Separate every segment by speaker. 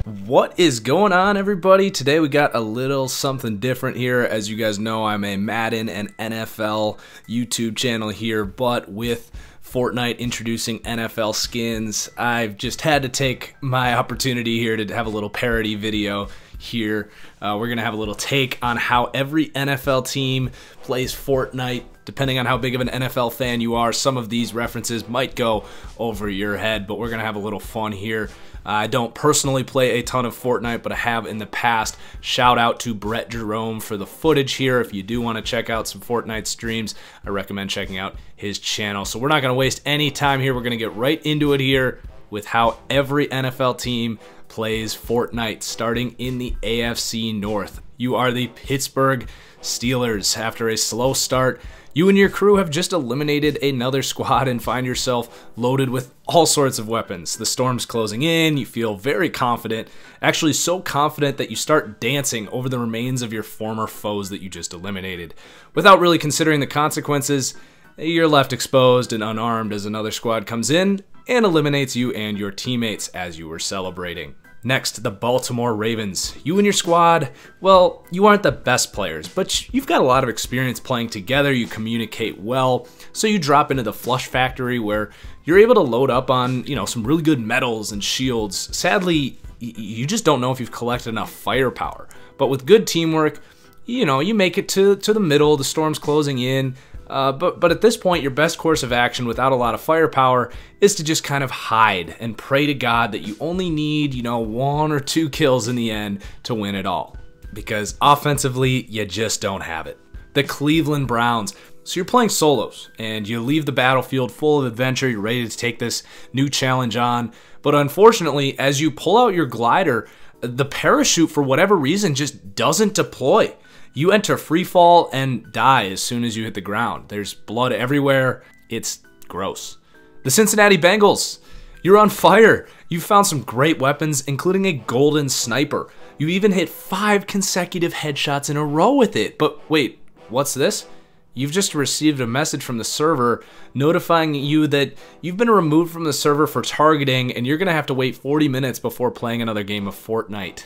Speaker 1: What is going on, everybody? Today we got a little something different here. As you guys know, I'm a Madden and NFL YouTube channel here, but with Fortnite introducing NFL skins, I've just had to take my opportunity here to have a little parody video here. We're going to have a little take on how every NFL team plays Fortnite. Depending on how big of an NFL fan you are, some of these references might go over your head, but we're going to have a little fun here. I don't personally play a ton of Fortnite, but I have in the past. Shout out to Brett Jerome for the footage here. If you do want to check out some Fortnite streams, I recommend checking out his channel. So we're not going to waste any time here. We're going to get right into it here with how every NFL team plays Fortnite, starting in the AFC North. You are the Pittsburgh Steelers. After a slow start, you and your crew have just eliminated another squad and find yourself loaded with all sorts of weapons. The storm's closing in, you feel very confident, actually so confident that you start dancing over the remains of your former foes that you just eliminated. Without really considering the consequences, you're left exposed and unarmed as another squad comes in and eliminates you and your teammates as you were celebrating. Next, the Baltimore Ravens. You and your squad, well, you aren't the best players, but you've got a lot of experience playing together, you communicate well, so you drop into the Flush Factory where you're able to load up on, some really good medals and shields. Sadly, you just don't know if you've collected enough firepower, but with good teamwork, you make it to the middle, the storm's closing in. But at this point, your best course of action without a lot of firepower is to just kind of hide and pray to God that you only need, 1 or 2 kills in the end to win it all. Because offensively, you just don't have it. The Cleveland Browns. So you're playing solos, and you leave the battlefield full of adventure. You're ready to take this new challenge on. But unfortunately, as you pull out your glider, the parachute, for whatever reason, just doesn't deploy. You enter free fall and die as soon as you hit the ground. There's blood everywhere. It's gross. The Cincinnati Bengals. You're on fire. You've found some great weapons, including a golden sniper. You even hit 5 consecutive headshots in a row with it. But wait, what's this? You've just received a message from the server notifying you that you've been removed from the server for targeting and you're going to have to wait 40 minutes before playing another game of Fortnite.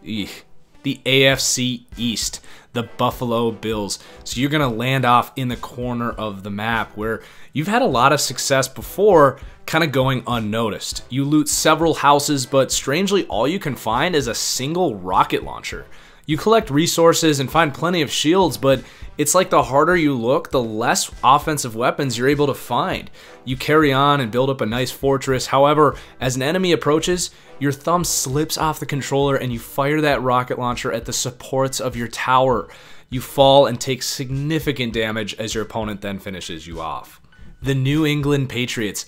Speaker 1: Eek. The AFC East, the Buffalo Bills. So you're going to land off in the corner of the map where you've had a lot of success before, kind of going unnoticed. You loot several houses, but strangely all you can find is a single rocket launcher. You collect resources and find plenty of shields, but it's like the harder you look, the less offensive weapons you're able to find. You carry on and build up a nice fortress. However, as an enemy approaches, your thumb slips off the controller and you fire that rocket launcher at the supports of your tower. You fall and take significant damage as your opponent then finishes you off. The New England Patriots.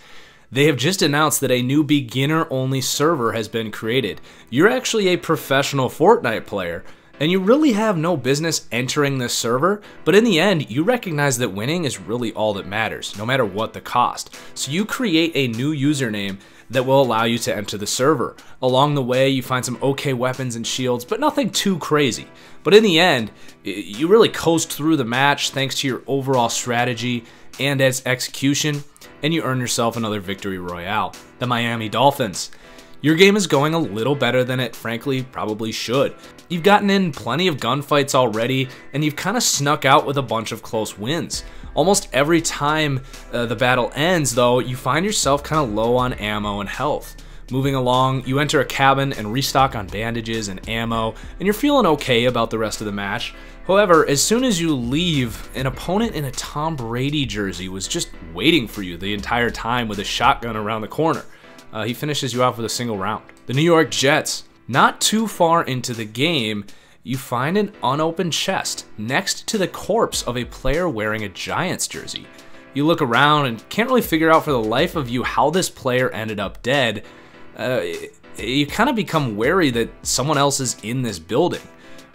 Speaker 1: They have just announced that a new beginner-only server has been created. You're actually a professional Fortnite player, and you really have no business entering this server, but in the end, you recognize that winning is really all that matters, no matter what the cost. So you create a new username that will allow you to enter the server. Along the way, you find some okay weapons and shields, but nothing too crazy. But in the end, you really coast through the match thanks to your overall strategy and its execution, and you earn yourself another victory royale, the Miami Dolphins. Your game is going a little better than it frankly probably should. You've gotten in plenty of gunfights already, and you've kind of snuck out with a bunch of close wins. Almost every time the battle ends, though, you find yourself kind of low on ammo and health. Moving along, you enter a cabin and restock on bandages and ammo, and you're feeling okay about the rest of the match. However, as soon as you leave, an opponent in a Tom Brady jersey was just waiting for you the entire time with a shotgun around the corner. He finishes you off with a single round. The New York Jets. Not too far into the game, you find an unopened chest next to the corpse of a player wearing a Giants jersey. You look around and can't really figure out for the life of you how this player ended up dead. You kind of become wary that someone else is in this building.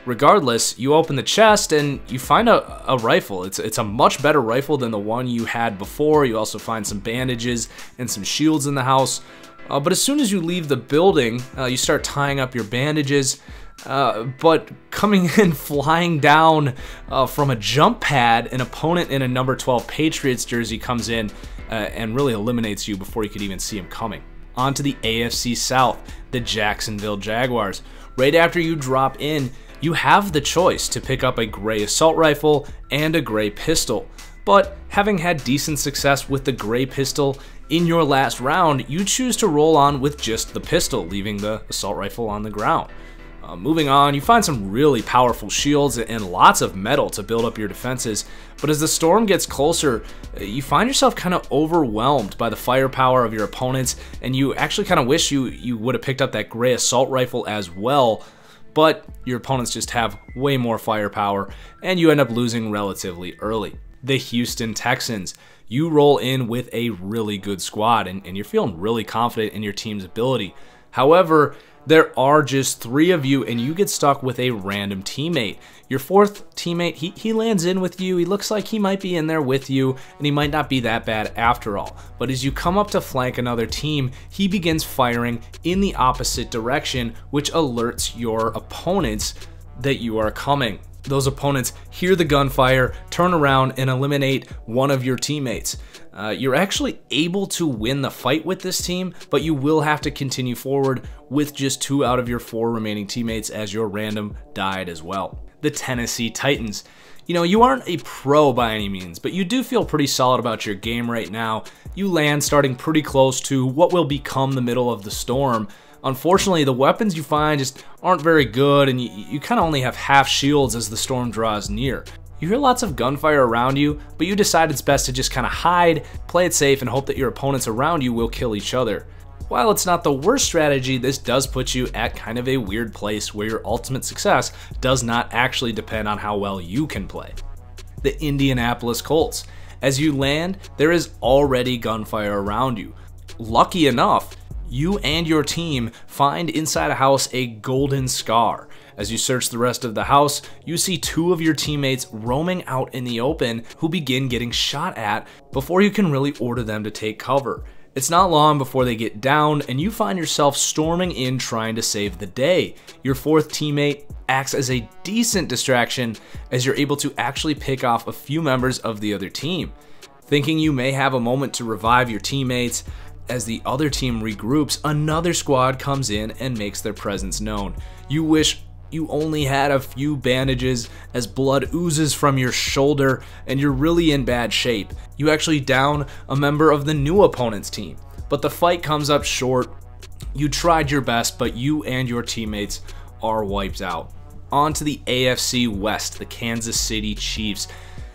Speaker 1: Regardless, you open the chest and you find a rifle. It's a much better rifle than the one you had before. You also find some bandages and some shields in the house. But as soon as you leave the building, you start tying up your bandages. But coming in flying down from a jump pad, an opponent in a number 12 Patriots jersey comes in and really eliminates you before you could even see him coming. onto the AFC South, the Jacksonville Jaguars. Right after you drop in, you have the choice to pick up a gray assault rifle and a gray pistol. But having had decent success with the gray pistol in your last round, you choose to roll on with just the pistol, leaving the assault rifle on the ground. Moving on, you find some really powerful shields and lots of metal to build up your defenses, but as the storm gets closer, you find yourself kind of overwhelmed by the firepower of your opponents, and you actually kind of wish you would have picked up that gray assault rifle as well, but your opponents just have way more firepower, and you end up losing relatively early. The Houston Texans. You roll in with a really good squad, and you're feeling really confident in your team's ability. However, there are just 3 of you, and you get stuck with a random teammate. Your 4th teammate, he lands in with you. He looks like he might be in there with you, and he might not be that bad after all. But as you come up to flank another team, he begins firing in the opposite direction, which alerts your opponents that you are coming. Those opponents hear the gunfire, turn around, and eliminate one of your teammates. You're actually able to win the fight with this team, but you will have to continue forward with just 2 out of your 4 remaining teammates as your random died as well. The Tennessee Titans. You know, you aren't a pro by any means, but you do feel pretty solid about your game right now. You land starting pretty close to what will become the middle of the storm. Unfortunately, the weapons you find just aren't very good, and you kind of only have half shields as the storm draws near. You hear lots of gunfire around you, but you decide it's best to just kind of hide, play it safe, and hope that your opponents around you will kill each other. While it's not the worst strategy, this does put you at kind of a weird place where your ultimate success does not actually depend on how well you can play. The Indianapolis Colts. As you land, there is already gunfire around you. Lucky enough, you and your team find inside a house a golden scar. As you search the rest of the house, you see 2 of your teammates roaming out in the open who begin getting shot at before you can really order them to take cover. It's not long before they get down, and you find yourself storming in trying to save the day. Your 4th teammate acts as a decent distraction as you're able to actually pick off a few members of the other team. Thinking you may have a moment to revive your teammates, as the other team regroups, another squad comes in and makes their presence known. You wish you only had a few bandages as blood oozes from your shoulder and you're really in bad shape. You actually down a member of the new opponent's team, but the fight comes up short. You tried your best, but you and your teammates are wiped out. On to the AFC West, the Kansas City Chiefs.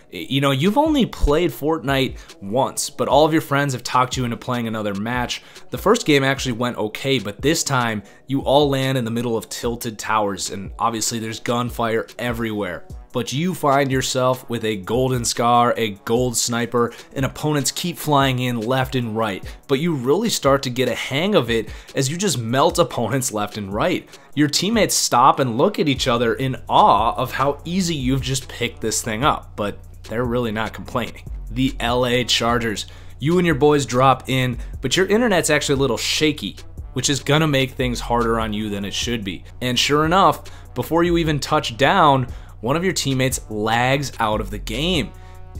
Speaker 1: You know, you've only played Fortnite once, but all of your friends have talked you into playing another match. The first game actually went okay, but this time you all land in the middle of tilted towers, and obviously there's gunfire everywhere. But you find yourself with a golden scar, a gold sniper, and opponents keep flying in left and right. But you really start to get a hang of it as you just melt opponents left and right. Your teammates stop and look at each other in awe of how easy you've just picked this thing up, but they're really not complaining. The LA Chargers. You and your boys drop in, but your internet's actually a little shaky, which is gonna make things harder on you than it should be. And sure enough, before you even touch down, one of your teammates lags out of the game.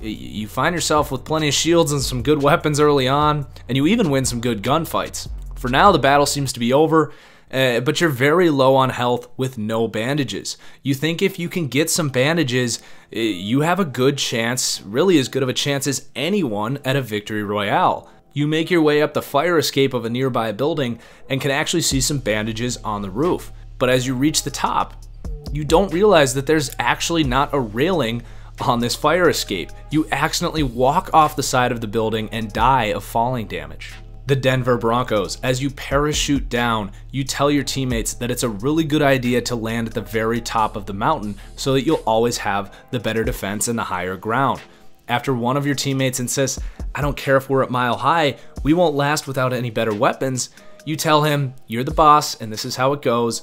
Speaker 1: You find yourself with plenty of shields and some good weapons early on, and you even win some good gunfights. For now, the battle seems to be over, but you're very low on health with no bandages. You think if you can get some bandages, you have a good chance, really as good of a chance as anyone at a victory royale. You make your way up the fire escape of a nearby building and can actually see some bandages on the roof. But as you reach the top, you don't realize that there's actually not a railing on this fire escape. You accidentally walk off the side of the building and die of falling damage. The Denver Broncos. As you parachute down, you tell your teammates that it's a really good idea to land at the very top of the mountain so that you'll always have the better defense and the higher ground. After one of your teammates insists, "I don't care if we're at mile high, we won't last without any better weapons," you tell him, "You're the boss and this is how it goes,"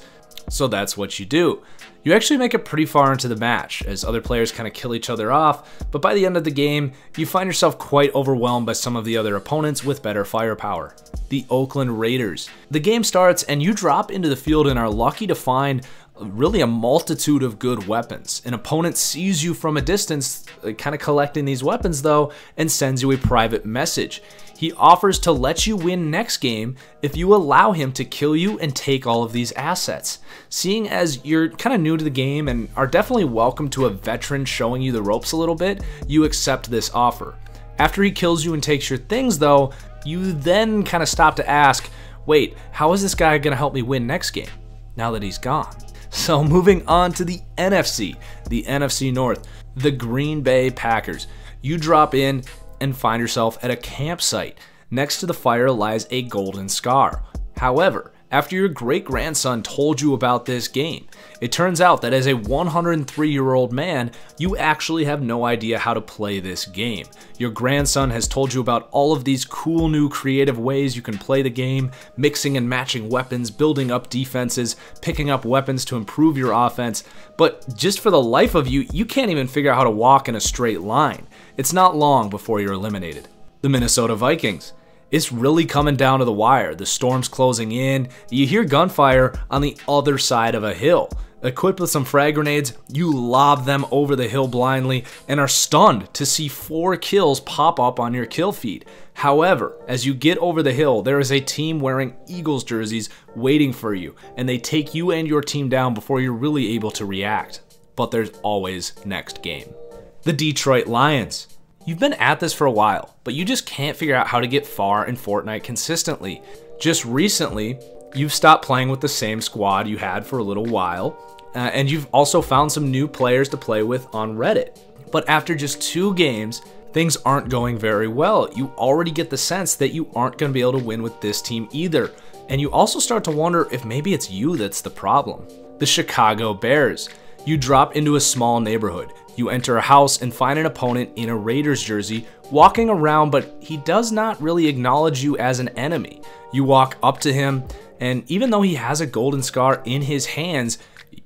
Speaker 1: so that's what you do. You actually make it pretty far into the match as other players kind of kill each other off, but by the end of the game, you find yourself quite overwhelmed by some of the other opponents with better firepower. The Oakland Raiders. The game starts and you drop into the field and are lucky to find really a multitude of good weapons. An opponent sees you from a distance, kind of collecting these weapons though, and sends you a private message. He offers to let you win next game if you allow him to kill you and take all of these assets. Seeing as you're kind of new to the game and are definitely welcome to a veteran showing you the ropes a little bit, you accept this offer. After he kills you and takes your things though, you then kind of stop to ask, wait, how is this guy going to help me win next game now that he's gone? So moving on to the NFC North, the Green Bay Packers. You drop in and find yourself at a campsite. Next to the fire lies a golden scar. However, after your great-grandson told you about this game, it turns out that as a 103-year-old man, you actually have no idea how to play this game. Your grandson has told you about all of these cool new creative ways you can play the game, mixing and matching weapons, building up defenses, picking up weapons to improve your offense, but just for the life of you, you can't even figure out how to walk in a straight line. It's not long before you're eliminated. The Minnesota Vikings. It's really coming down to the wire. The storm's closing in. You hear gunfire on the other side of a hill. Equipped with some frag grenades, you lob them over the hill blindly and are stunned to see 4 kills pop up on your kill feed. However, as you get over the hill, there is a team wearing Eagles jerseys waiting for you, and they take you and your team down before you're really able to react. But there's always next game. The Detroit Lions. You've been at this for a while, but you just can't figure out how to get far in Fortnite consistently. Just recently, you've stopped playing with the same squad you had for a little while, and you've also found some new players to play with on Reddit. But after just 2 games, things aren't going very well. You already get the sense that you aren't going to be able to win with this team either, and you also start to wonder if maybe it's you that's the problem. The Chicago Bears. You drop into a small neighborhood. You enter a house and find an opponent in a Raiders jersey walking around, but he does not really acknowledge you as an enemy. You walk up to him, and even though he has a golden scar in his hands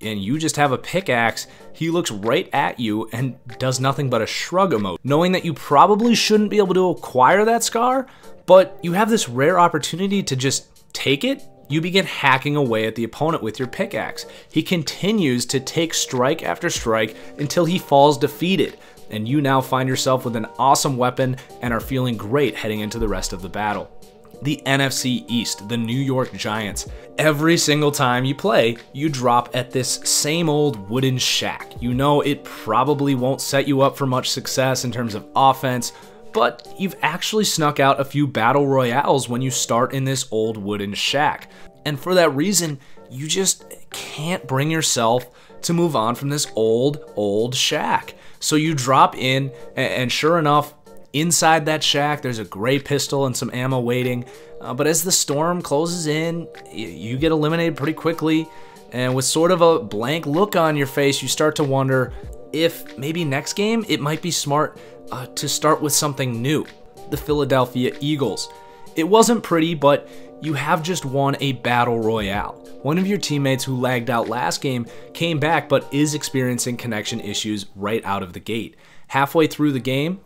Speaker 1: and you just have a pickaxe, he looks right at you and does nothing but a shrug emoji, knowing that you probably shouldn't be able to acquire that scar, but you have this rare opportunity to just take it. You begin hacking away at the opponent with your pickaxe. He continues to take strike after strike until he falls defeated, and you now find yourself with an awesome weapon and are feeling great heading into the rest of the battle. The NFC East, the New York Giants. Every single time you play, you drop at this same old wooden shack. You know it probably won't set you up for much success in terms of offense, but you've actually snuck out a few battle royales when you start in this old wooden shack. And for that reason, you just can't bring yourself to move on from this old shack. So you drop in, and sure enough, inside that shack, there's a gray pistol and some ammo waiting. But as the storm closes in, you get eliminated pretty quickly. And with sort of a blank look on your face, you start to wonder if maybe next game it might be smart to start with something new. The Philadelphia Eagles. It wasn't pretty, but you have just won a battle royale. One of your teammates who lagged out last game came back but is experiencing connection issues right out of the gate. Halfway through the game,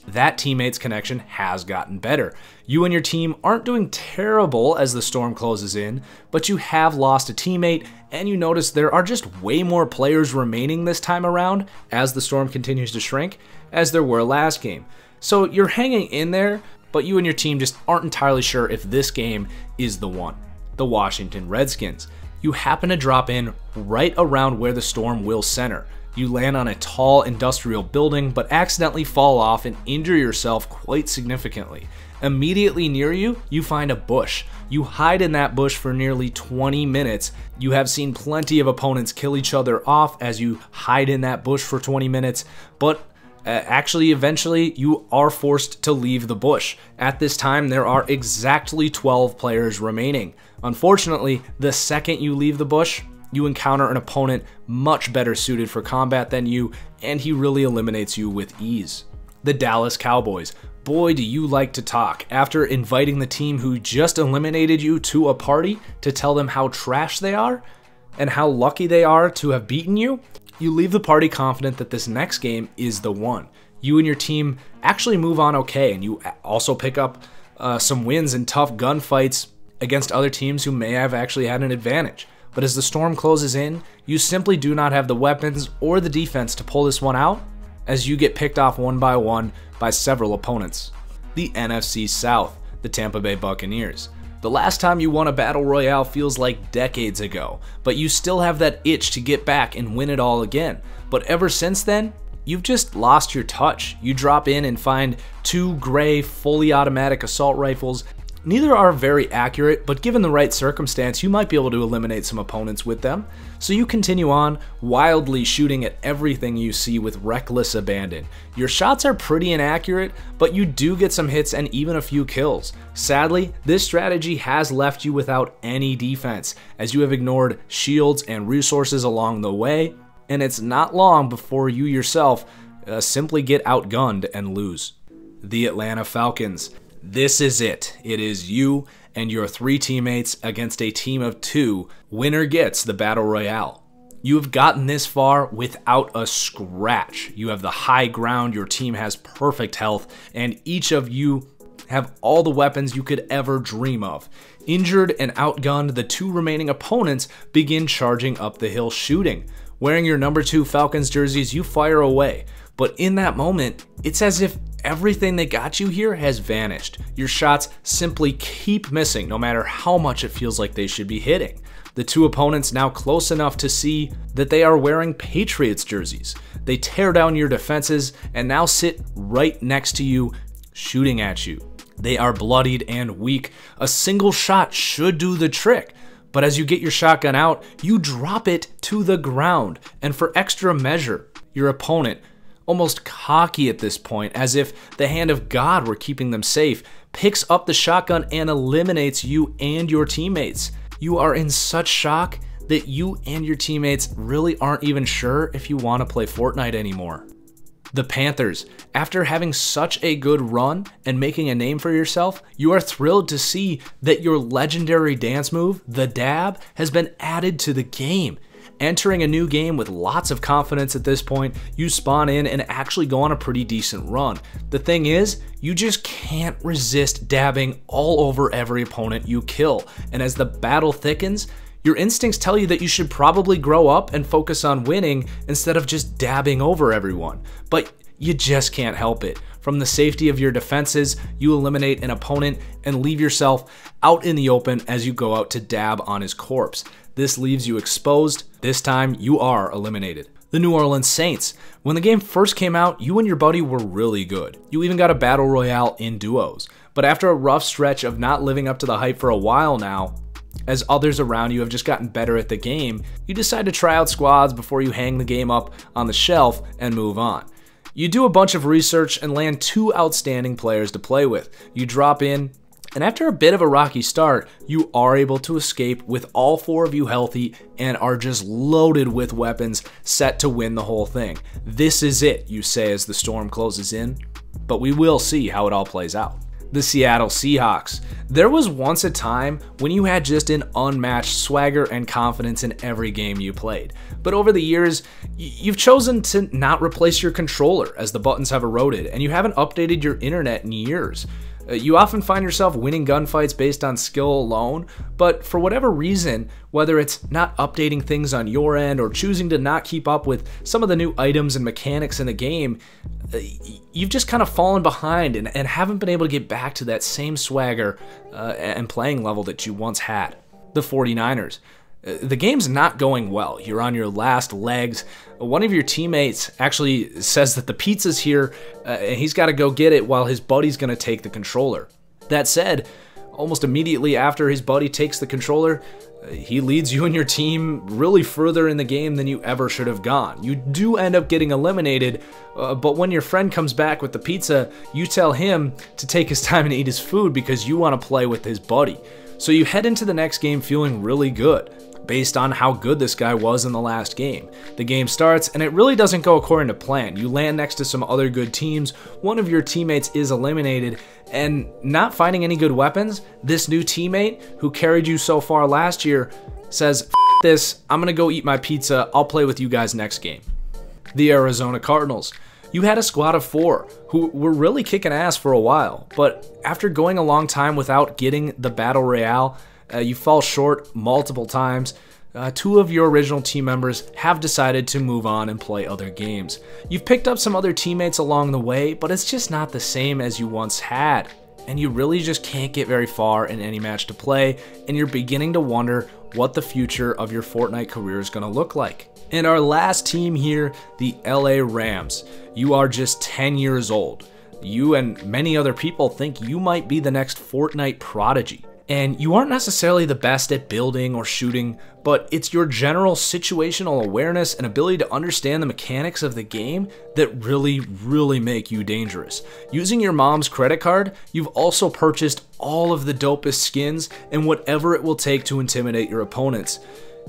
Speaker 1: that teammate's connection has gotten better. You and your team aren't doing terrible as the storm closes in, but you have lost a teammate, and you notice there are just way more players remaining this time around as the storm continues to shrink as there were last game. So you're hanging in there, but you and your team just aren't entirely sure if this game is the one. The Washington Redskins. You happen to drop in right around where the storm will center. You land on a tall industrial building, but accidentally fall off and injure yourself quite significantly. Immediately near you, you find a bush. You hide in that bush for nearly 20 minutes. You have seen plenty of opponents kill each other off as you hide in that bush for 20 minutes, but actually, eventually, you are forced to leave the bush. At this time, there are exactly 12 players remaining. Unfortunately, the second you leave the bush, you encounter an opponent much better suited for combat than you, and he really eliminates you with ease. The Dallas Cowboys. Boy, do you like to talk. After inviting the team who just eliminated you to a party to tell them how trash they are and how lucky they are to have beaten you, you leave the party confident that this next game is the one. You and your team actually move on okay, and you also pick up some wins in tough gunfights against other teams who may have actually had an advantage. But as the storm closes in, you simply do not have the weapons or the defense to pull this one out, as you get picked off one by several opponents. The NFC South, the Tampa Bay Buccaneers. The last time you won a battle royale feels like decades ago, but you still have that itch to get back and win it all again. But ever since then, you've just lost your touch. You drop in and find 2 gray, fully automatic assault rifles. Neither are very accurate, but given the right circumstance, you might be able to eliminate some opponents with them. So you continue on, wildly shooting at everything you see with reckless abandon. Your shots are pretty inaccurate, but you do get some hits and even a few kills. Sadly, this strategy has left you without any defense, as you have ignored shields and resources along the way, and it's not long before you yourself simply get outgunned and lose. The Atlanta Falcons. This is it. It is you and your 3 teammates against a team of 2. Winner gets the Battle Royale. You have gotten this far without a scratch. You have the high ground, your team has perfect health, and each of you have all the weapons you could ever dream of. Injured and outgunned, the 2 remaining opponents begin charging up the hill shooting. Wearing your number 2 Falcons jerseys, you fire away. But in that moment, it's as if everything that got you here has vanished. Your shots simply keep missing, no matter how much it feels like they should be hitting. The 2 opponents now close enough to see that they are wearing Patriots jerseys. They tear down your defenses and now sit right next to you, shooting at you. They are bloodied and weak. A single shot should do the trick. But as you get your shotgun out, you drop it to the ground. And for extra measure, your opponent, almost cocky at this point, as if the hand of God were keeping them safe, picks up the shotgun and eliminates you and your teammates. You are in such shock that you and your teammates really aren't even sure if you want to play Fortnite anymore. The Panthers. After having such a good run and making a name for yourself, you are thrilled to see that your legendary dance move, the dab, has been added to the game. Entering a new game with lots of confidence at this point, you spawn in and actually go on a pretty decent run. The thing is, you just can't resist dabbing all over every opponent you kill. And as the battle thickens, your instincts tell you that you should probably grow up and focus on winning instead of just dabbing over everyone. But you just can't help it. From the safety of your defenses, you eliminate an opponent and leave yourself out in the open as you go out to dab on his corpse. This leaves you exposed. This time, you are eliminated. The New Orleans Saints. When the game first came out, you and your buddy were really good. You even got a battle royale in duos. But after a rough stretch of not living up to the hype for a while now, as others around you have just gotten better at the game, you decide to try out squads before you hang the game up on the shelf and move on. You do a bunch of research and land 2 outstanding players to play with. You drop in, and after a bit of a rocky start, you are able to escape with all 4 of you healthy and are just loaded with weapons set to win the whole thing. This is it, you say as the storm closes in, but we will see how it all plays out. The Seattle Seahawks. There was once a time when you had just an unmatched swagger and confidence in every game you played. But over the years, you've chosen to not replace your controller as the buttons have eroded, and you haven't updated your internet in years. You often find yourself winning gunfights based on skill alone, but for whatever reason, whether it's not updating things on your end or choosing to not keep up with some of the new items and mechanics in the game, you've just kind of fallen behind and haven't been able to get back to that same swagger and playing level that you once had. The 49ers. The game's not going well. You're on your last legs. One of your teammates actually says that the pizza's here and he's got to go get it while his buddy's going to take the controller. That said, almost immediately after his buddy takes the controller, he leads you and your team really further in the game than you ever should have gone. You do end up getting eliminated, but when your friend comes back with the pizza, you tell him to take his time and eat his food because you want to play with his buddy. So you head into the next game feeling really good, based on how good this guy was in the last game. The game starts, and it really doesn't go according to plan. You land next to some other good teams, one of your teammates is eliminated, and not finding any good weapons, this new teammate who carried you so far last year says, "F this, I'm gonna go eat my pizza, I'll play with you guys next game." The Arizona Cardinals. You had a squad of 4 who were really kicking ass for a while, but after going a long time without getting the Battle Royale, you fall short multiple times. two of your original team members have decided to move on and play other games. You've picked up some other teammates along the way, but it's just not the same as you once had. And you really just can't get very far in any match to play, and you're beginning to wonder what the future of your Fortnite career is going to look like. And our last team here, the LA Rams. You are just 10 years old. You and many other people think you might be the next Fortnite prodigy. And you aren't necessarily the best at building or shooting, but it's your general situational awareness and ability to understand the mechanics of the game that really make you dangerous. Using your mom's credit card, you've also purchased all of the dopest skins and whatever it will take to intimidate your opponents.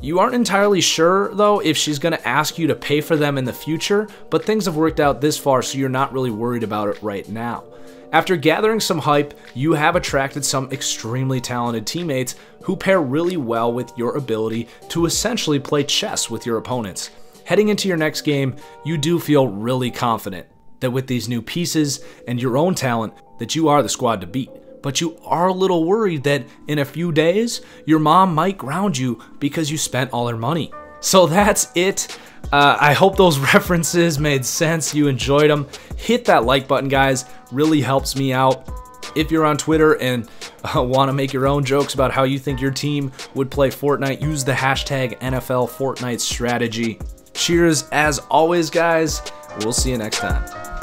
Speaker 1: You aren't entirely sure, though, if she's going to ask you to pay for them in the future, but things have worked out this far, so you're not really worried about it right now. After gathering some hype, you have attracted some extremely talented teammates who pair really well with your ability to essentially play chess with your opponents. Heading into your next game, you do feel really confident that with these new pieces and your own talent, that you are the squad to beat. But you are a little worried that in a few days, your mom might ground you because you spent all her money. So that's it. I hope those references made sense. You enjoyed them. Hit that like button, guys. Really helps me out. If you're on Twitter and want to make your own jokes about how you think your team would play Fortnite, use the hashtag NFL Fortnite strategy. Cheers as always, guys. We'll see you next time.